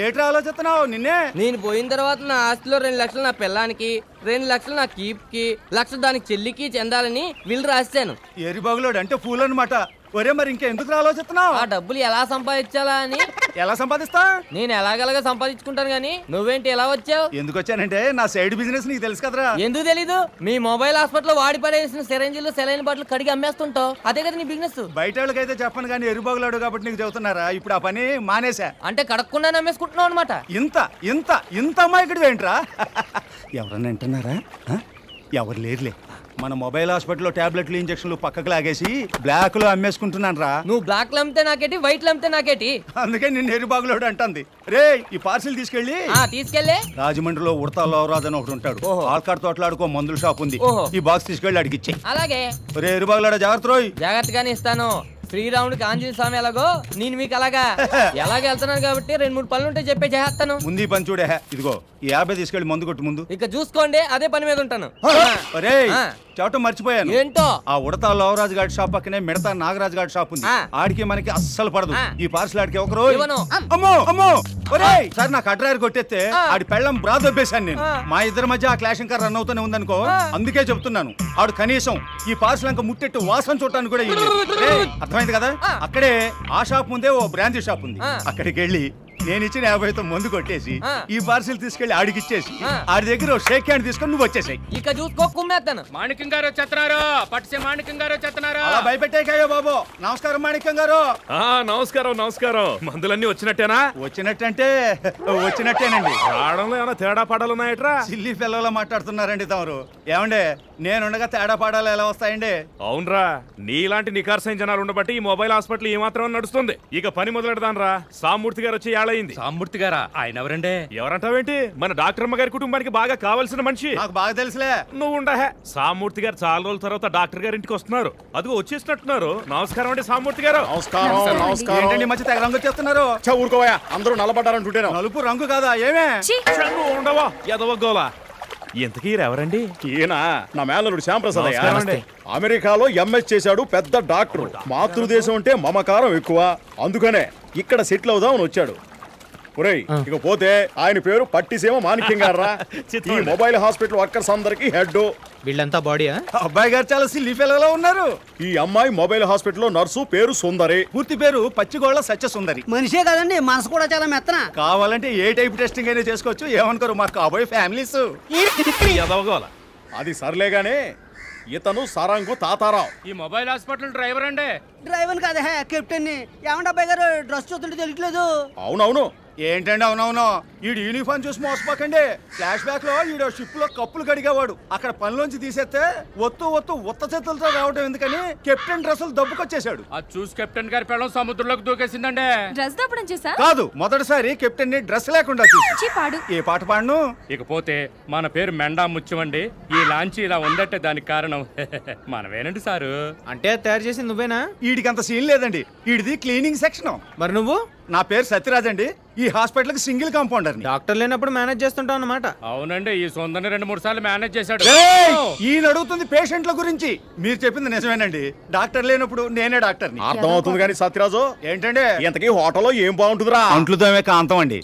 ఏట్రా ఆలోచిస్తున్నావు నిన్నే? నేను పోయిన తర్వాత నా ఆస్తిలో 2 లక్షలు నా పిల్లానికి, 2 లక్షలు నా కీప్కి, 1 లక్ష దానికి చెల్లికి చెందాలని వీళ్ళు రాశాను. ఎరిబాగులోడు అంటే ఫూల్ అనమాట. ఒరే మరి ఇంకెందుకు ఆలోచిస్తున్నావు? ఆ డబ్బులు ఎలా సంపాదించాలా అని. ఎలా సంపాదిస్తా? నేను ఎలాగలగా సంపాదించుకుంటాను గానీ నువ్వేంటి ఎలా వచ్చావు? ఎందుకు వచ్చానంటే నా సైడ్ బిజినెస్ నీకు తెలుసు కదరా. ఎందుకు తెలీదు? మీ మొబైల్ హాస్పిటల్ వాడి పడేసిన సిరంజీలు సెలైన్ బాటిల్ కడిగి అమ్మేస్తుంటావు, అదే కదా నీ బిజినెస్. బయట వాళ్ళకైతే చెప్పను కానీ ఎరుబాగులాడు కాబట్టి నీకు చెబుతున్నారా. ఇప్పుడు ఆ పని మానేసా. అంటే కడగకుండా అమ్మేసుకుంటున్నావు అనమాట. ఇంత అమ్మాయికుడు ఏంట్రా? ఎవరన్నా వింటున్నారా? ఎవరు లేరులే. మన మొబైల్ హాస్పిటల్లో టాబ్లెట్లు ఇంజక్షన్లు పక్కకు లాగేసి బ్లాక్ లో అమ్మేసుకుంటున్నాను రా. నువ్వు బ్లాక్ లో అమ్మితే నాకేటి, వైట్ లో అమ్మితే నాకేటి. అందుకే నిన్ను ఎరుబాగులోడు అంటుంది. రే ఈ పార్సిల్ తీసుకెళ్ళి రాజమండ్రిలో ఉడతాలో రాజు అని ఒకటి ఉంటాడు. ఆల్కాడ్ తోటలాడుకో మందుల షాప్ ఉంది. ఈ బాక్స్ తీసుకెళ్ళి అడిగిచ్చే. అలాగే. రే ఎరుబాగులాడ జాగ్రత్త రోయ్. జాగ్రత్తగానే ఇస్తాను. శ్రీరాముడికి ఆంజనేయ స్వామి ఎలాగో నేను మీకు అలాగా వెళ్తున్నాను కాబట్టి 2-3 పనులు ఉంటే చెప్పే చేస్తాను. ముందు పని చూడే. ఇదిగో ఈ 50 తీసుకెళ్ళి మందు కొట్టు ముందు. ఇక చూసుకోండి, అదే పని మీద ఉంటాను. చెప్పటం మర్చిపోయాను. ఏంటో? ఆ ఉడతా లోవరాజు గారి షాప్ పక్కనే మిడతా నాగరాజు గారి షాప్ ఉంది. ఆడికి మనకి అస్సలు పడదు. ఈ పార్సల్ ఆడికి ఒకరు అమ్మో అమ్మో సార్ నాకు అడ్రాయర్ కొట్టేస్తే ఆడి పెళ్ళం బ్రా దొబ్బేశాను నేను. మా ఇద్దరి మధ్య ఆ క్లాష్ ఇంకా రన్ అవుతూనే ఉందనుకో. అందుకే చెప్తున్నాను ఆడు కనీసం ఈ పార్సల్ ఇంకా ముట్టెట్టు వాసన చూడటానికి కూడా అర్థమైంది కదా. అక్కడే ఆ షాప్ ముందే ఓ బ్రాంచ్ షాప్ ఉంది. అక్కడికి వెళ్ళి నేను ఇచ్చిన 50తో మందు కొట్టేసి ఈ పార్సిల్ తీసుకెళ్లి ఆడికి ఇచ్చేసి ఆడి దగ్గర షేక్ హ్యాండ్ తీసుకొని నువ్వు వచ్చేసాయి. ఇక చూసుకో కుమ్మేస్తాను. మాణిక్యం గారు వచ్చేస్తున్నారు. పట్టిసే మాణిక్యం గారు వచ్చేస్తున్నారు. అలా భయపెట్టాకయ్యో బాబు. నమస్కారం మాణిక్యం గారు. నమస్కారం. మందులన్నీ వచ్చినట్టేనా? వచ్చినట్టేనండి. రావడంలో ఏమైనా తేడా పాడాలు ఉన్నాయట్రా? సిల్లీ పిల్లలు మాట్లాడుతున్నారండి తమరు. ఏమండే నేనుండగా తేడా పాడాలు ఎలా వస్తాయండి? అవునరా, నీలాంటి నికార్సైన జనాలు ఉండబట్టి ఈ మొబైల్ హాస్పిటల్ ఏమాత్రం నడుస్తుంది. ఇక పని మొదలెడదాన్ రా. సామూర్తి గారు వచ్చి ఏళ్ళయింది. సామూర్తి గారా? ఆయన ఎవరండి? ఎవరంటావేంటి? మన డాక్టర్ అమ్మ గారి కుటుంబానికి బాగా కావాల్సిన మనిషి. నాకు బాగా తెలుసులే. నువ్వు ఉండహే. సామూర్తి గారు చాలా రోజుల తర్వాత డాక్టర్ గారి ఇంటికి వస్తున్నారు. అదిగో వచ్చేసినట్టున్నారు. నమస్కారం అండి సామూర్తి గారు. ఏంటండి మధ్య తెగ రంగు చెప్తున్నారు? ఊరుకోవా, అందరూ నల్లబడ్డారంటుంటే. నలుపు రంగు కాదా ఏమే? ఉండవా ఎదవగోలా. ఇంతకీ ఎవరండి? ఈయన నా మేనలుడు శ్యాంప్రసాద్. అమెరికాలో ఎంఎస్ చేశాడు, పెద్ద డాక్టర్. మాతృదేశం అంటే మమకారం ఎక్కువ, అందుకనే ఇక్కడ సెటిల్ అవుదామని వచ్చాడు. ఒరేయ్ ఇకపోతే ఆయన పేరు పట్టిసీమ మాణిక్యం గారా. ఈ మొబైల్ హాస్పిటల్ వర్కర్స్ అందరికి హెడ్. వీళ్ళంతా బాడీయా? అబ్బాయి గారు చాలా సిల్లీ పిల్లలు ఉన్నారు. ఈ అమ్మాయి మొబైల్ హాస్పిటల్లో నర్సు, పేరు సుందరి. పూర్తి పేరు పచ్చిగోళ్ల సత్య సుందరి. మనిషే కదండి, మనసు కూడా చాలా మెత్తన. కావాలంటే ఏ టైప్ టెస్టింగ్ అయినా చేసుకోవచ్చు. ఏమనుకోరు మాకు కాబోయే ఫ్యామిలీస్. అది సర్లేగానే ఇతను సరంగు తాతారావు. ఈ మొబైల్ హాస్పిటల్ డ్రైవర్ అండి. డ్రైవర్ కాదే కెప్టెన్. ఏమంటే అబ్బాయి గారు డ్రెస్ చూస్తుంటే తెలియట్లేదు. అవునవును. ఏంటండి అవునవును? ఈడు యూనిఫామ్ చూసి మోసపోకండి. ఫ్లాష్ బ్యాక్ లో ఈడు షిప్ లో కప్పులు కడిగేవాడు. అక్కడ పనిలోంచి తీసేస్తే ఉత్త చేతులతో రావడం ఎందుకని కెప్టెన్ డ్రెస్సులు దబ్బుకొచ్చేసాడు. అది చూసి కెప్టెన్ గారి పిల్లలు సముద్రంలోకి దూకేసిందండి. డ్రెస్ దప్పడం చేసా? కాదు, మొదటిసారి కెప్టెన్ ని డ్రెస్ లేకుండా చూసి. ఏ పాట పాడను? ఇకపోతే మన పేరు మెండా ముత్యమండి. ఈ లాంచీ ఇలా ఉందంటే దానికి కారణం మనమేనండి సారు. అంటే తయారు చేసి నువ్వేనా? వీడికి అంత సీన్ లేదండి. వీడిది క్లీనింగ్ సెక్షన్. మరి నువ్వు? నా పేరు సత్యరాజ్ అండి. ఈ హాస్పిటల్ కి సింగిల్ కాంపౌండర్. డాక్టర్ లేనప్పుడు మేనేజ్ చేస్తుంటావు అన్నమాట. అవునండి, ఈ సొందని 2-3 సార్లు మేనేజ్ చేశాడు. ఈయన అడుగుతుంది పేషెంట్ల గురించి. మీరు చెప్పింది నిజమేనండి. డాక్టర్ లేనప్పుడు నేనే డాక్టర్ని. అర్థం అవుతుంది కానీ సత్యరాజు ఏంటండి ఇంతకీ హోటల్లో ఏం బాగుంటుందిరా? అంట్లుతోమే కాంతం అండి.